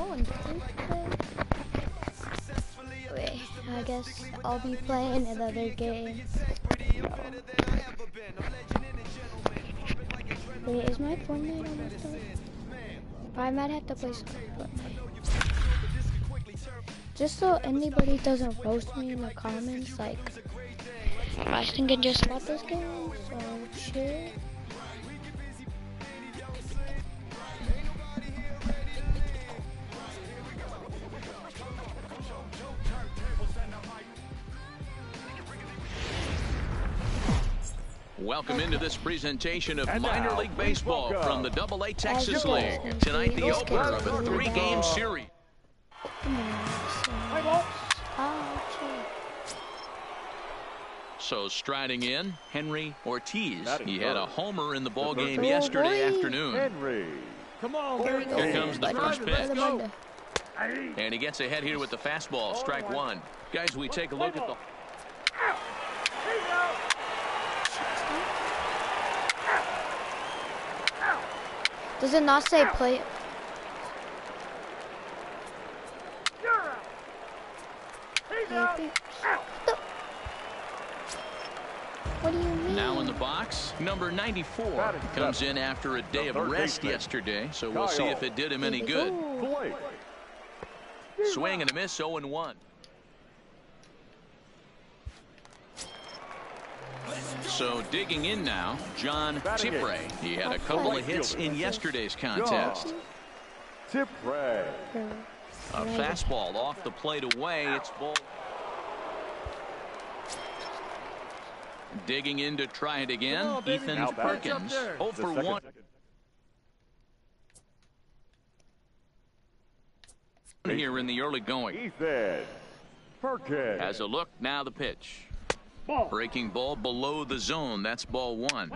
one Wait, I guess I'll be playing another game. Wait, is my Fortnite almost done? I might have to play some Fortnite. Just so anybody doesn't roast me in the comments, like, I think I just bought this game, so chill. Welcome into this presentation of minor league baseball from the AA Texas League. Tonight, the opener of a 3-game series. So striding in, Henry Ortiz. He had a homer in the ball game yesterday afternoon. Henry, come on, here comes the first pitch. And he gets ahead here with the fastball, strike one. Guys, we take a look at the... Does it not say play? What do you mean? Now in the box, number 94 comes in after a day of rest yesterday, so we'll see if it did him any good. Swing and a miss, 0-1. So digging in now, John Tipre. He had a couple of hits in yesterday's contest. Tipre. A fastball off the plate away. It's ball. Digging in to try it again. Ethan Perkins. 0 for 1. Here in the early going. Ethan Perkins has a look. Now the pitch. Breaking ball below the zone. That's ball one.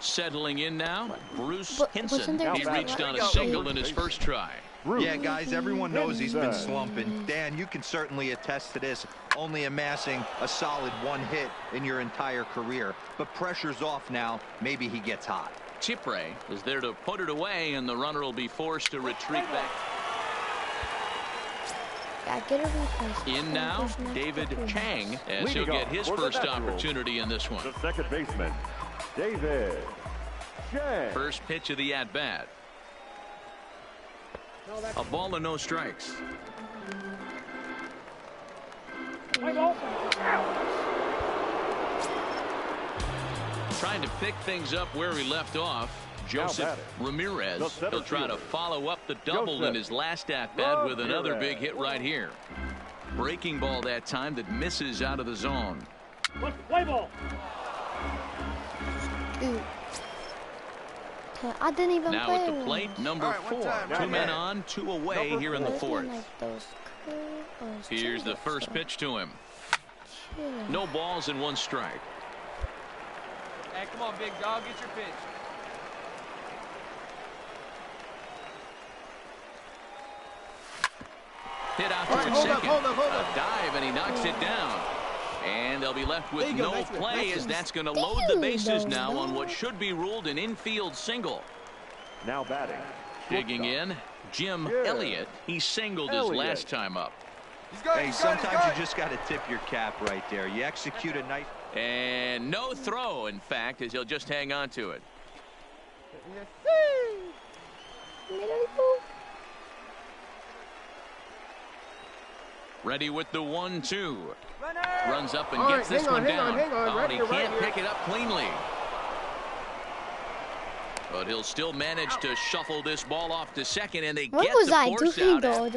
Settling in now, Bruce Hinson. He reached on a single in his first try. Yeah, guys, everyone knows he's been slumping. Dan, you can certainly attest to this, only amassing a solid 1 hit in your entire career. But pressure's off now. Maybe he gets hot. Tipre is there to put it away, and the runner will be forced to retreat back. In now, David Chang, as he'll get his first opportunity in this one. The second baseman, David Chang. First pitch of the at-bat. A ball and no strikes. Trying to pick things up where he left off. Joseph Ramirez. He'll try to follow up the double in his last at-bat with another big hit right here. Breaking ball that time that misses out of the zone. I didn't even now play at the plate, number 4. 2 men on, 2 away here in the 4th. Here's the first pitch to him. No balls and 1 strike. Hey, come on, big dog, get your pitch. Hit out to second. A dive, and he knocks it down. And they'll be left with no play, as that's going to load the bases now on what should be ruled an infield single. Now batting. Digging in, Jim Elliott. He singled his last time up. Hey, sometimes you just got to tip your cap right there. You execute a nice... And no throw, in fact, as he'll just hang on to it. Ready with the 1-2. Runs up and gets this one down. Oh, and he can't pick it up cleanly. But he'll still manage to shuffle this ball off to second, and they get the force out. Dog?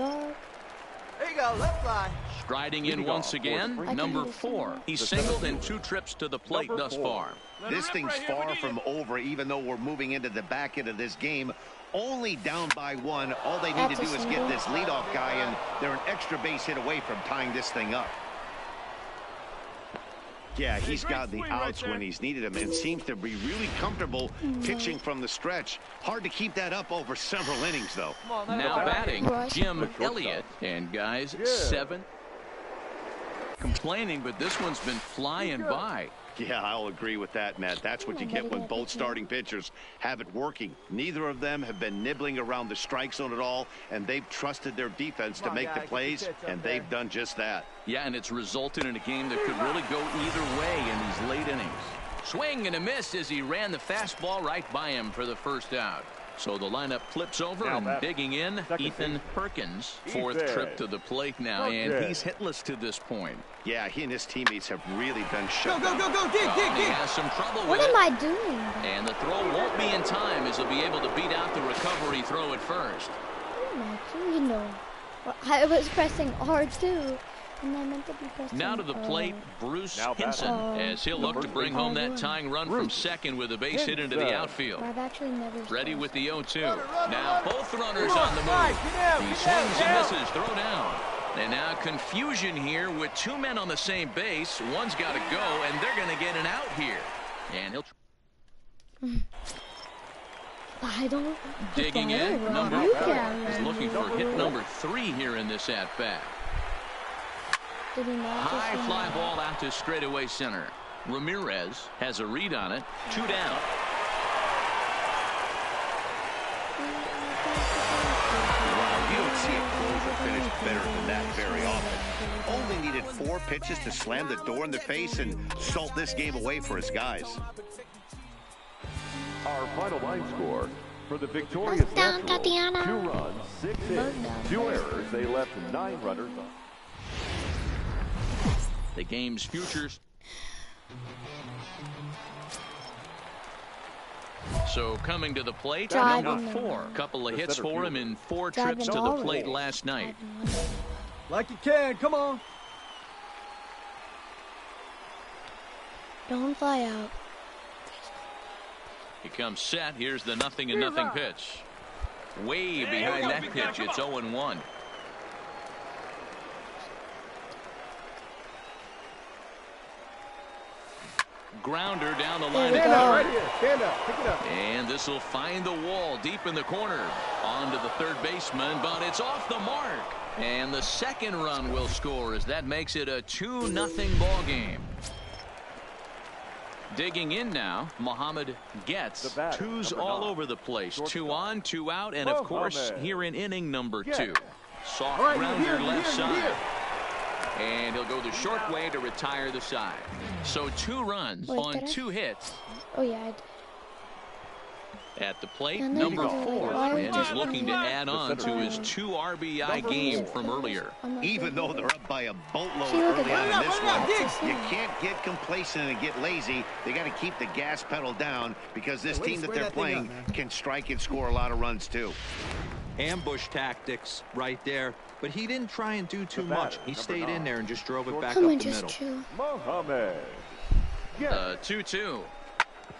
There you go, left fly. Striding in once again, number 4. He's singled in 2 trips to the plate thus far. This thing's far from over, even though we're moving into the back end of this game. Only down by 1. All they need to do is get this leadoff guy, and they're an extra base hit away from tying this thing up. Yeah, he's got the outs when he's needed them and seems to be really comfortable pitching from the stretch. Hard to keep that up over several innings, though. Now batting, Jim Elliott. And guys, 7. Complaining, but this one's been flying by. Yeah, I'll agree with that, Matt. That's what you get when both starting pitchers have it working. Neither of them have been nibbling around the strike zone at all, and they've trusted their defense to make the plays, and they've done just that. Yeah, and it's resulted in a game that could really go either way in these late innings. Swing and a miss as he ran the fastball right by him for the first out. So the lineup flips over and digging in, Ethan Perkins. Fourth trip to the plate now, and he's hitless to this point. Yeah, he and his teammates have really been shut down. Go, dig. He has some trouble with it. What am I doing? And the throw won't be in time as he'll be able to beat out the recovery throw at first. What am I doing? No. I was pressing R2. And I meant to be pressing Now to the plate, Bruce Hinson, as he'll look to bring home that tying run from second with a base hit into the outfield. I've actually never Ready with the 0-2. Now both runners on the move. He swings and misses, throw down. And now confusion here with two men on the same base. One's got to go, and they're going to get an out here. And he'll... I don't... Digging in, number 4 is looking for hit number 3 here in this at-bat. High fly ball out to straightaway center. Ramirez has a read on it. 2 down. You don't see a closer finish better than that very often. Only needed 4 pitches to slam the door in the face and salt this game away for his guys. Our final line score for the victorious Nationals, 2 runs, 6 hits, 2 errors. They left 9 runners on. The game's futures. So coming to the plate, number 4. Couple of hits for him in 4 trips to the plate last night. Like you can, come on. Don't fly out. He comes set. Here's the 0-0 pitch. Way behind that pitch. It's 0-1. Grounder down the line. Stand up right here. Stand up. Pick it up. And this will find the wall deep in the corner. On to the third baseman, but it's off the mark. And the second run will score as that makes it a 2-0 ball game. Digging in now, Muhammad gets 2s all over the place. 2 on, 2 out, and of course here in inning number 2. Soft grounder left side. And he'll go the short way to retire the side. So 2 runs on 2 hits. Oh, yeah. At the plate, number 4. And he's looking to add on to his 2 RBI game from earlier. Even though they're up by a boatload early on in this one, you can't get complacent and get lazy. They got to keep the gas pedal down because this team that they're playing can strike and score a lot of runs too. Ambush tactics right there, but he didn't try and do too much. He stayed in there and just drove it back up the middle. Mohamed. The 2-2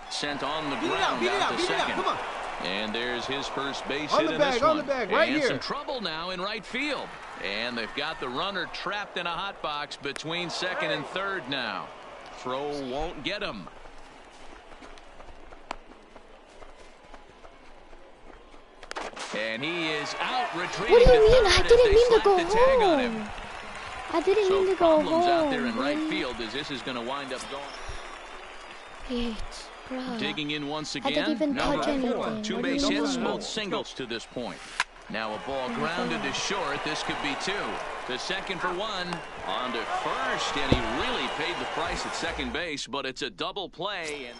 sent on the ground out to second. And there's his first base hit in this one. And some trouble now in right field. And they've got the runner trapped in a hot box between second and third now. Throw won't get him. And he is out retreating. What do you mean? I didn't mean to go home. I didn't mean to go home. Problems out there in right field as this is going to wind up going. Digging in once again. I didn't even touch number 4. anything. 2 base hits, both singles to this point. Now a ball grounded to short. This could be 2. To second for 1. On to first, and he really paid the price at second base, but it's a double play. And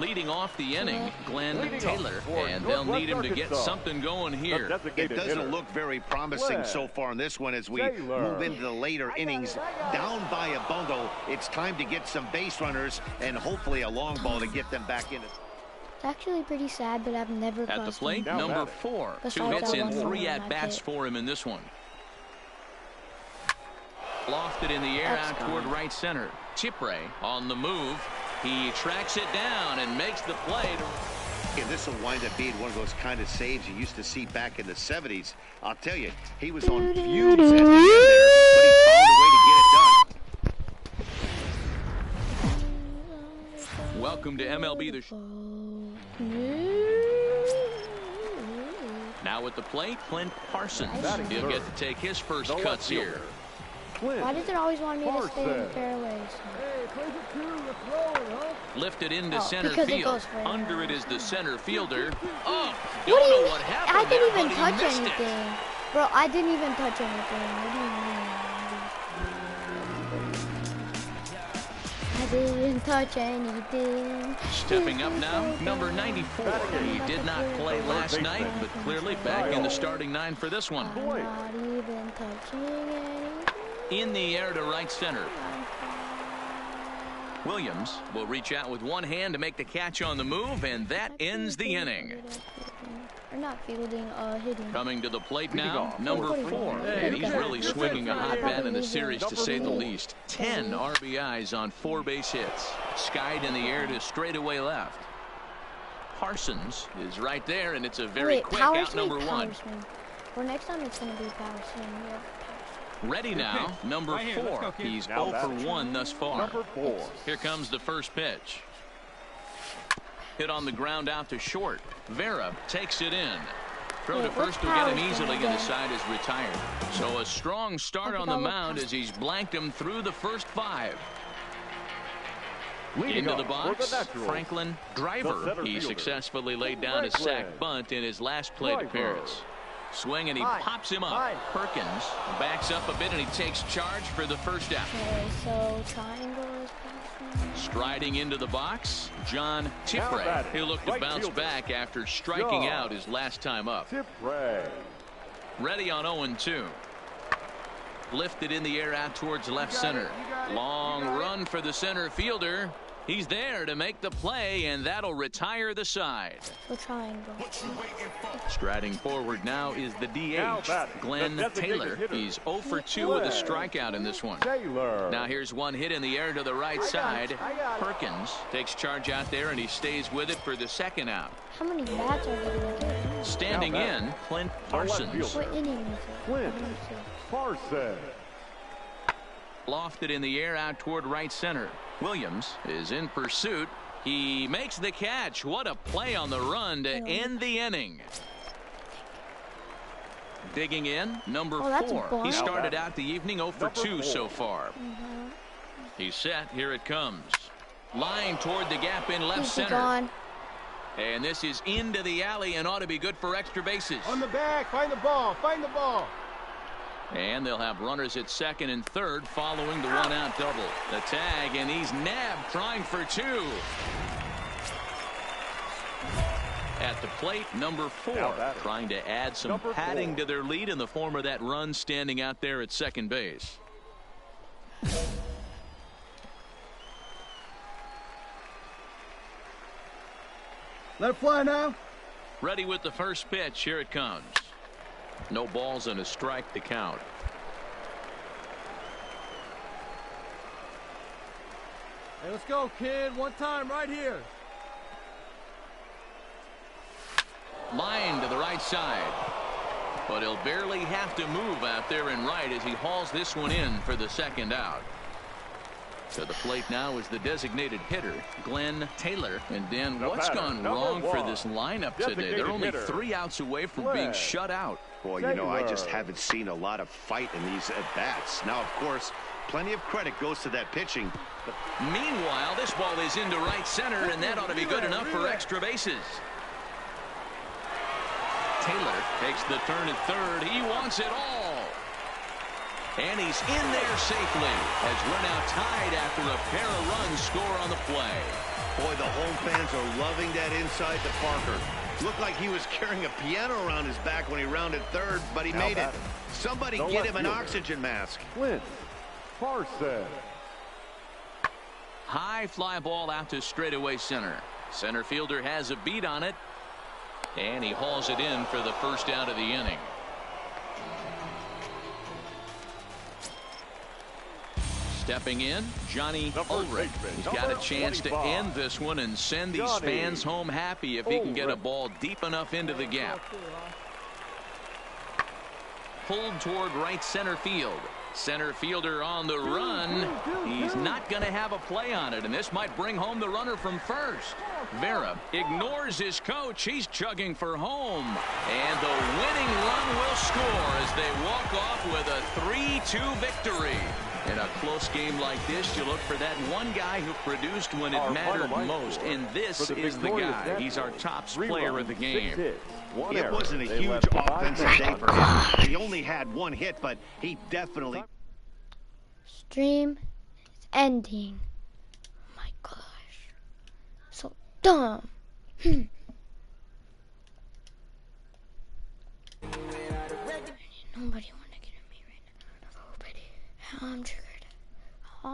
leading off the inning, Glenn Taylor, and they'll need him to get something going here. It doesn't look very promising so far in this one as we move into the later innings. Down by a bundle, it's time to get some base runners and hopefully a long ball to get them back in. It's actually pretty sad, but I've never at the plate, number 4. 2 hits and 3 at-bats for him in this one. Lofted in the air out toward right center. Chipre on the move. He tracks it down and makes the play. And this will wind up being one of those kind of saves you used to see back in the 70s. I'll tell you, he was on fumes at the end there, but he found a way to get it done. Welcome to MLB The Show. Now at the plate, Clint Parsons. He'll get to take his first cuts here. Why does it always want me to stay in the fairways? Lifted into center because it field. goes for Under it is the center fielder. Oh, What don't do know you what happened I didn't there, even but touch he missed anything. it. Bro, I didn't even touch anything. What do you mean? I didn't touch anything. Stepping up now, number 94. He did not play last night, but clearly back in the starting 9 for this one. I'm not even touching anything. In the air to right center. Williams will reach out with one hand to make the catch on the move, and that ends the inning. Or not fielding, hitting. Coming to the plate now, number 4. And he's really swinging a hot bat in the series, to say the least. 10 RBIs on 4 base hits. Skied in the air to straightaway left. Parsons is right there, and it's a very quick out number 1. Well, next time it's going to be power swing. Yeah. Ready now, number 4. He's 0 for 1 thus far. Number 4. Here comes the first pitch. Hit on the ground out to short. Vera takes it in. Throw to first will get him easily, and the side is retired. So a strong start on the mound as he's blanked him through the first 5. Into the box, Franklin Driver. He successfully laid down a sac bunt in his last plate appearance. Swing, and he pops him up. Perkins backs up a bit, and he takes charge for the first out. Okay, so triangle is passing. Striding into the box, John Tipray. He'll look to bounce back after striking out his last time up. Ready on 0-2. Lifted in the air out towards left center. Long run for the center fielder. He's there to make the play, and that'll retire the side. So triangle. Striding forward now is the DH, Glenn Taylor. He's 0 for 2 with a strikeout in this one. Now here's one hit in the air to the right side. Perkins takes charge out there, and he stays with it for the second out. How many bats are they going to get? Standing in, Clint Parsons. What inning is it? Clint Parsons. Lofted in the air out toward right center. Williams is in pursuit. He makes the catch. What a play on the run to end the inning. Digging in, number 4. He started out the evening 0 for 2 so far. He's set. Here it comes. Line toward the gap in left center. And this is into the alley and ought to be good for extra bases. On the back, find the ball, find the ball. And they'll have runners at second and third following the one-out double. The tag, and he's nabbed, trying for 2. At the plate, number 4, trying to add some padding to their lead in the form of that run standing out there at second base. Let it fly now. Ready with the first pitch. Here it comes. No balls and a strike to count. Hey, let's go, kid. One time right here. Line to the right side. But he'll barely have to move out there in right as he hauls this one in for the second out. To the plate now is the designated hitter, Glenn Taylor. And Dan, what's gone wrong for this lineup today? They're only 3 outs away from being shut out. Boy, you know, I just haven't seen a lot of fight in these at-bats. Now, of course, plenty of credit goes to that pitching. Meanwhile, this ball is into right center, and that ought to be good enough for extra bases. Taylor takes the turn at third. He wants it all. And he's in there safely as we're now tied after a pair of runs score on the play. Boy, the home fans are loving that inside to Parker. Looked like he was carrying a piano around his back when he rounded third, but he made it. Somebody get him an oxygen mask. Clint Parsons. High fly ball out to straightaway center. Center fielder has a beat on it. And he hauls it in for the first out of the inning. Stepping in, Johnny Ulrich. He's got a chance to end this one and send these fans home happy if he can get a ball deep enough into the gap. Pulled toward right center field. Center fielder on the run. He's not going to have a play on it, and this might bring home the runner from first. Vera ignores his coach. He's chugging for home. And the winning run will score as they walk off with a 3-2 victory. In a close game like this, you look for that one guy who produced when it mattered most, and this is the guy. He's our top player of the game. It wasn't a huge offensive day for him. He only had one hit, but he definitely... Stream is ending. Oh my gosh. So dumb. Nobody want to get at me right now. Nobody. I'm triggered.